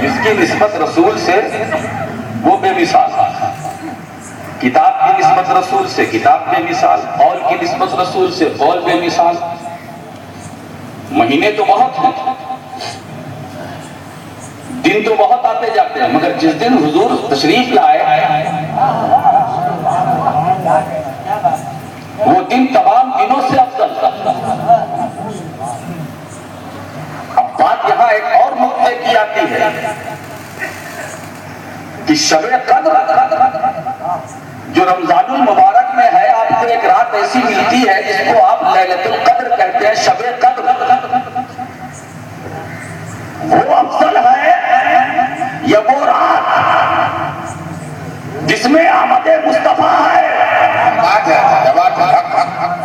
جس کی نسبت رسول سے وہ بے مثال، کتاب کی نسبت رسول سے کتاب بے مثال، قول کی نسبت رسول سے قول بے مثال۔ مہینے تو بہت ہیں، دن تو بہت آتے جاتے ہیں، مگر جس دن حضور تشریف لائے وہ دن تمام دنوں سے افضل تھا۔ اب بات یہاں ایک اور نقطے کی آتی ہے کہ شب قدر جو رمضان المبارک میں ہے، آپ کو ایک رات ایسی ملتی ہے جس کو آپ لیلۃ القدر کہتے ہیں، شب قدر، وہ افضل ہے یا وہ رات جس میں آمد مصطفیٰ ہے؟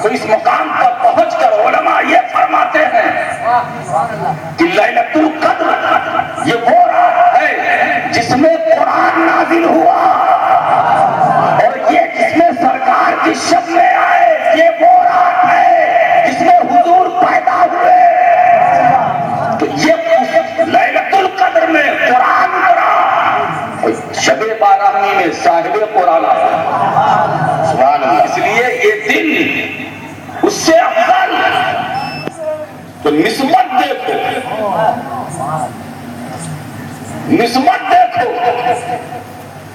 تو اس مقام پر پہنچ کر علماء یہ فرماتے ہیں کہ لیلۃ القدر یہ وہ رات ہے جس میں قرآن نازل ہوا، اور یہ جس میں سرکار کی شکل آئے، یہ وہ رات ہے جس میں حضور پیدا ہوئے۔ تو یہ لیلۃ القدر میں قرآن پڑھا، شب بارہمی میں صاحب قرآن آیا، سبحان اللہ۔ اس لیے یہ دن اس سے افضل، تو نسبت دیکھو، نسبت دیکھو۔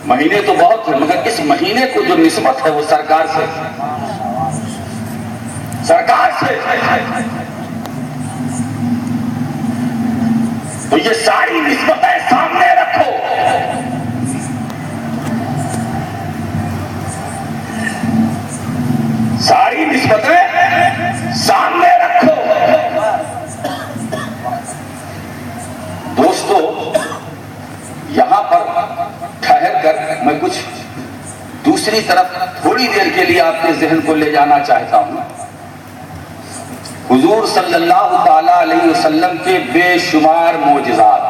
مہینے تو بہت ہیں، مگر اس مہینے کو جو نسبت ہے وہ سرکار سے، سرکار سے۔ تو یہ ساری نسبتیں سامنے رکھو، ساری نسبتیں سامنے رکھو۔ دوستو، یہاں پر ٹھہر کر میں کچھ دوسری طرف تھوڑی دیر کے لیے آپ کے ذہن کو لے جانا چاہتا ہوں۔ حضور صلی اللہ تعالی علیہ وسلم کے بے شمار معجزات،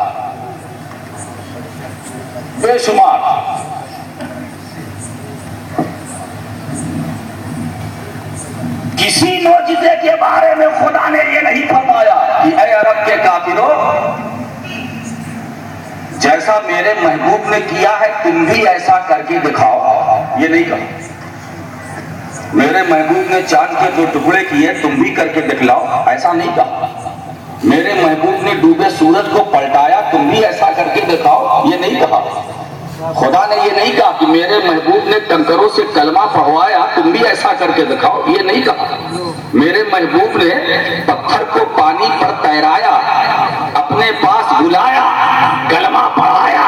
بے شمار۔ کسی معجزے کے بارے میں خدا نے یہ نہیں فرمایا کہ اے عرب کے کافروں، جیسا میرے محبوب نے کیا ہے تم بھی ایسا کر کے دکھاؤ، یہ نہیں کہا۔ میرے محبوب نے چاند کے 2 ٹکڑے کیے، تم بھی کر کے دکھلاؤ، ایسا نہیں کہا۔ میرے محبوب نے ڈوبے سورج کو پلٹایا، تم بھی ایسا کر کے دکھاؤ، یہ نہیں کہا۔ خدا نے یہ نہیں کہا کہ میرے محبوب نے کنکروں سے کلمہ پڑھوایا، تم بھی ایسا کر کے دکھاؤ، یہ نہیں کہا۔ میرے محبوب نے پتھر کو پانی پر تیرایا، اپنے پاس بلایا، کلمہ پڑھایا،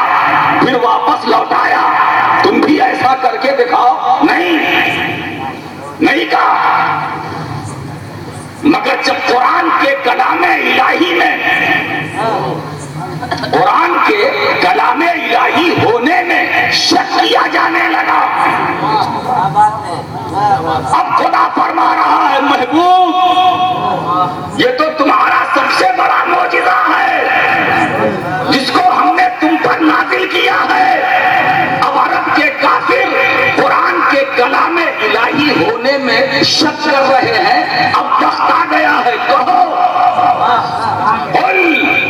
پھر واپس لوٹایا، تم بھی ایسا کر کے دکھاؤ، نہیں کہا۔ مگر جب قرآن کے کلام الہی میں، قرآن کے کلام الہی ہونے میں شک کیا جانے لگا، اب خدا فرما رہا ہے محبوب یہ تو تمہارا سب سے بڑا معجزہ ہے جس کو ہم نے تم پر نازل کیا ہے۔ اب عرب کے کافر قرآن کے کلام الہی ہونے میں شک کر رہے ہیں، اب وقت آ گیا ہے، کہو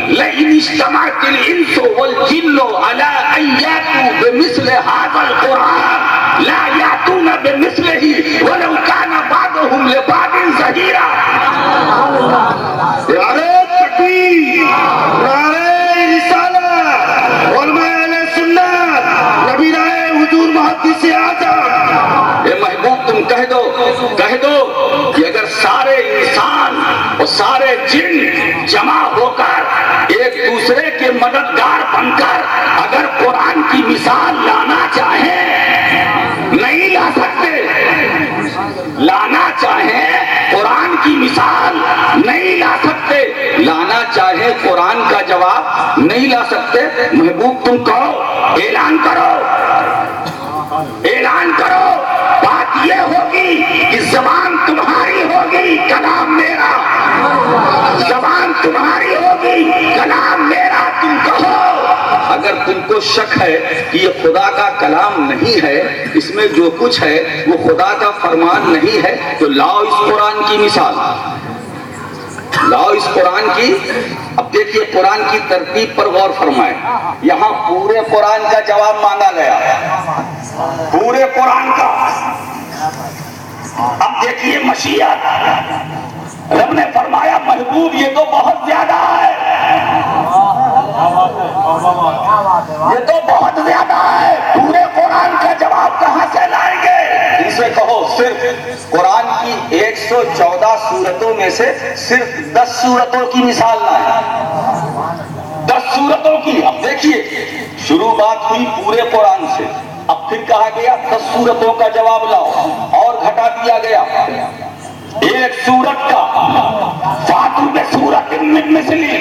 لئن اجتمعت الانس والجن على ان ياتوا بمثل هذا القرآن لا ياتون بمثله ولو كان بعضهم لبعض ظهيرا۔ نعرہ تکبیر، نعرہ رسالت، علماء اہل سنت، نبی رائے حضور محدث اعظم۔ اے محبوب تم کہہ دو کہ اگر سارے انسان اور سارے جن جمع ہو کر ایک دوسرے کے مددگار بن کر اگر قرآن کی مثال لانا چاہیں، نہیں لا سکتے، لانا چاہیں قرآن کی مثال نہیں لا سکتے، لانا چاہیں قرآن کا جواب نہیں لا سکتے۔ محبوب تم کہو، اعلان کرو، اعلان کرو، بات یہ ہوگی کہ زبان تمہاری ہوگی، کلام میرا، زبان تمہاری ہوگی، کلام میرا، تم کہو۔ اگر تم کو شک ہے کہ یہ خدا کا کلام نہیں ہے، اس میں جو کچھ ہے وہ خدا کا فرمان نہیں ہے، تو لاؤ اس قرآن کی مثال، لاؤ اس قرآن کی. اب دیکھیے قرآن کی ترتیب پر غور فرمائے. یہاں پورے قرآن کا جواب مانگا گیا, پورے قرآن کا. اب دیکھیے مشیت, رب نے فرمایا محبوب یہ تو بہت زیادہ ہے, یہ تو بہت زیادہ ہے, پورے قرآن کا جواب کہاں سے لائیں گے؟ اسے کہو صرف قرآن کی 114 سورتوں میں سے صرف 10 سورتوں کی مثال لائیں, 10 سورتوں کی. اب دیکھیے شروع بات ہوئی پورے قرآن سے, اب پھر کہا گیا 10 سورتوں کا جواب لاؤ, اور گھٹا دیا گیا ایک سورت کا. فاتو میں سورت مثلی,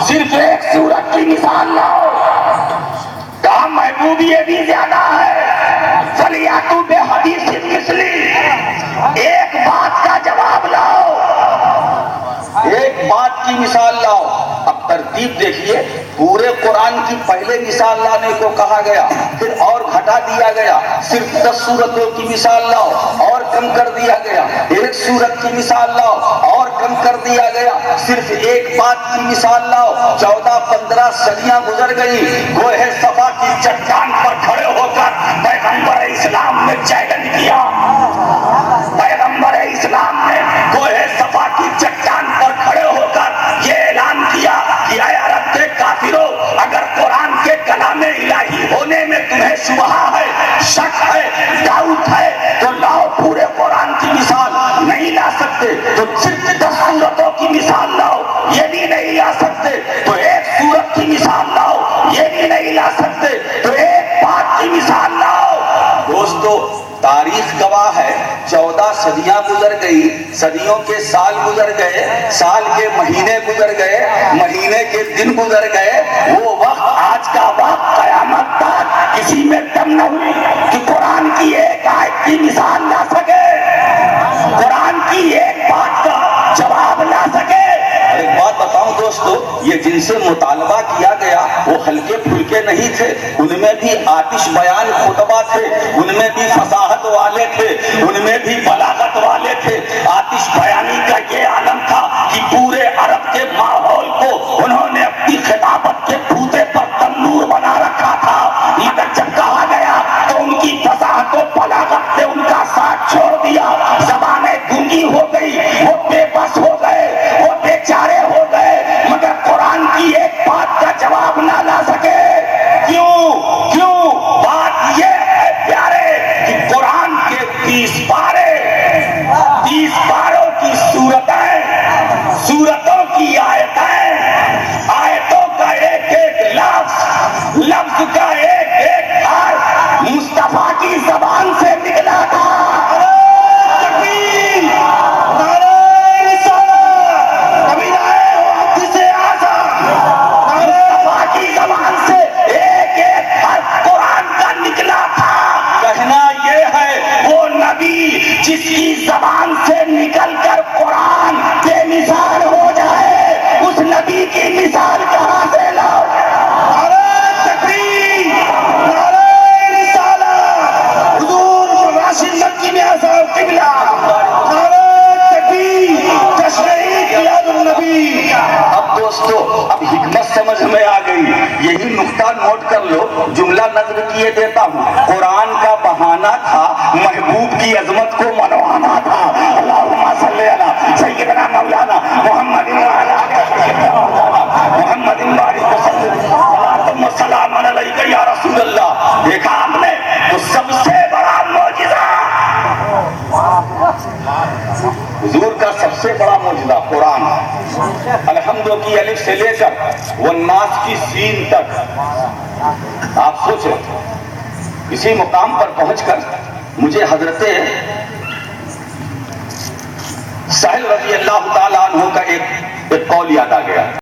صرف ایک سورت کی مثال لاؤ. کہا محبوب یہ بھی زیادہ ہے, فلیاتو بے حدیث مثلی, ایک بات کا جواب لاؤ, ایک بات کی مثال لاؤ. اب ترتیب دیکھیے, پورے قرآن کی پہلے مثال لانے کو کہا گیا, پھر اور گھٹا دیا گیا, صرف 10 سورتوں کی مثال لاؤ, اور کم کر دیا گیا, ایک سورت کی مثال لاؤ, اور کم کر دیا گیا, صرف ایک بات کی مثال لاؤ. 14-15 صدیاں گزر گئی, گوہے صفا کی چٹان پر کھڑے ہو کر پیغمبر اسلام نے چیلنج کیا. پیغمبر اسلام نے گوہے صفا کی چٹان پر کھڑے ہو کر یہ اعلان کیا کہ اے عرب کے کافروں, اگر قرآن کے کلام الہی ہونے میں تمہیں شبہ ہے, شک ہے, ڈاؤٹ ہے, تو لاؤ پورے قرآن کی مثال. نہیں لا سکتے تو صرف 10 سورتوں کی مثال لاؤ. یہ بھی نہیں لا سکتے تو ایک سورت کی مثال لاؤ. یہ بھی نہیں لا سکتے تو ایک بات کی مثال لاؤ. دوستو تاریخ گواہ ہے, 14 صدیاں گزر گئی, صدیوں کے سال گزر گئے, سال کے مہینے گزر گئے, مہینے کے دن گزر گئے. وہ وقت آج کا وقت قیامت تک کسی میں دم نہ ہوئی کہ قرآن کی ایک آیت کی مثال لا سکے, قرآن کی ایک بات کا جواب لا سکے. ایک بات بتاؤں دوستو, یہ جن سے مطالبہ کیا گیا وہ ہلکے پھلکے نہیں تھے, ان میں بھی آتش بیان خطبہ تھے, ان میں بھی فصاحت والے تھے, ان میں بھی بلاغت والے تھے. آتش بیانی کا یہ عالم تھا کہ پورے عرب کے ماحول کو انہوں نے اپنی خطابت کے پھوتے پر تنور بنا رکھا تھا. مگر جب کہا گیا تو ان کی فصاحت و بلاغت نے ان کا ساتھ چھوڑ دیا. زبانیں گونگی ہو گئی, وہ بے بس ہو گئے, وہ بیچارے ہو گئے, مگر قرآن کی ایک بات کا جواب نہ لا سکے. کیوں بات یہ ہے پیارے کہ قرآن کے 30 پارے, 30 پاروں کی سورتوں کی آیتیں, آیتوں کا ایک ایک لفظ, لفظ کا ایک ایک حرف مصطفیٰ کی زبان سے نکلا تھا. جس کی زبان سے نکل کر قرآن بے مثال ہو جائے, اس نبی کی مثال کہاں سے لاؤ؟ نعرہ تکبیر, نعرہ رسالت, حضور راشد مکی میں صاحب قبلہ, نعرہ تکبیر, جشن عید میلاد النبی. اب دوستو اب حکمت سمجھ میں آ گئی, یہی نقطہ نوٹ کر لو, جملہ نظر کیے دیتا ہوں. قرآن کا بہانہ تھا محبوب کی عظمت کو منوانا تھا. اللہم صلی علی سیدنا مولانا محمد محمد بارک وسلم سلام علیکہ یا رسول اللہ. دیکھا آپ نے تو سب سے بڑا معجزہ حضور کا, سب سے بڑا معجزہ قرآن. الحمد کی الف سے لے کر والناس کی سین تک. آپ سوچیں اسی مقام پر پہنچ کر مجھے حضرت سہل رضی اللہ تعالیٰ عنہ کا ایک قول یاد آ گیا.